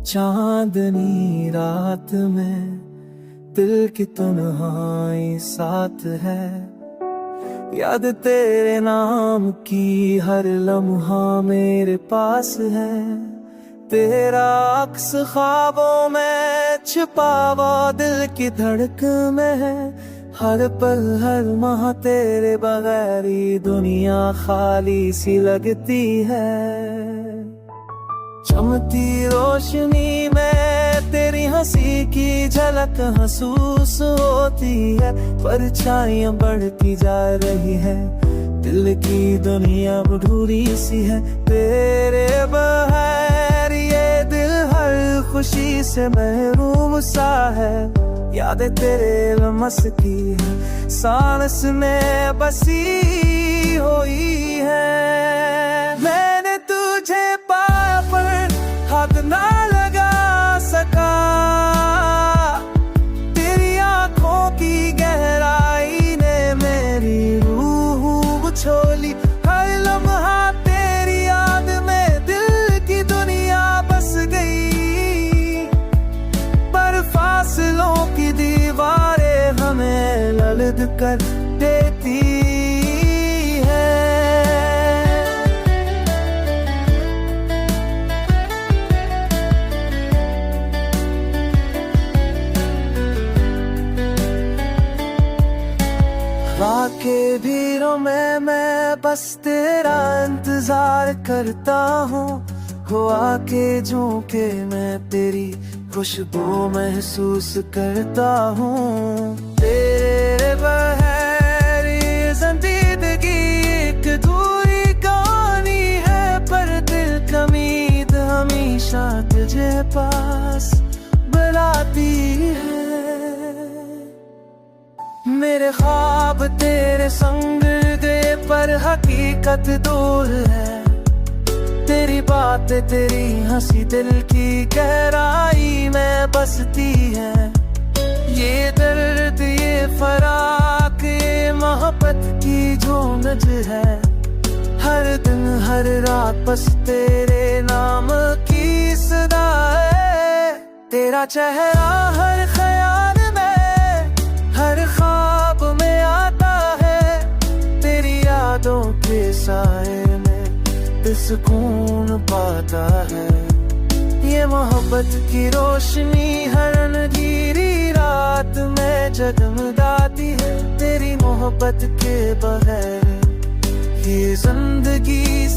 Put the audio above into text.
चांदनी रात में दिल की तन्हाई साथ है, याद तेरे नाम की हर लम्हा मेरे पास है। तेरा अक्स ख्वाबों में छिपा वो दिल की धड़कन में है। हर पल हर माह तेरे बगैर ये दुनिया खाली सी लगती है। चमकती रोशनी में तेरी हंसी की झलक महसूस होती है। परछाइयां बढ़ती जा रही है, दिल की दुनिया अधूरी सी है। तेरे बगैर ये दिल हर खुशी से महरूम सा है। यादें तेरे लम्स की है, सांस में बसी हुई है। मैंने तुझे पाया पर हाथ ना लगा सका, तेरी आंखों की गहराई ने मेरी रूह छोली। हर लम्हा तेरी याद में दिल की दुनिया बस गई, पर फासलों की दीवारें हमें ललद कर देती है। रात के भीड़ों में मैं बस तेरा इंतजार करता हूँ। हुआ के झोंके मैं तेरी खुशबू महसूस करता हूँ। तेरे बगैर ये जिंदगी एक अधूरी कहानी है, पर दिल की उम्मीद हमेशा तुझे पास बुलाती है। मेरे ख्वाब तेरे संग गए पर हकीकत दूर है। तेरी बातें तेरी हंसी दिल की गहराई में बसती है। ये दर्द ये फराक ये मोहब्बत की झूंझ है। हर दिन हर रात बस तेरे नाम की सदा है। तेरा चेहरा हर ख्याल में हर ख्वाब में आता है। तेरी यादों के साए में दिल सुकून पाता है। ये मोहब्बत की रोशनी हर अंधेरी रात में जगमगाती है। तेरी मोहब्बत के बगैर ये जिंदगी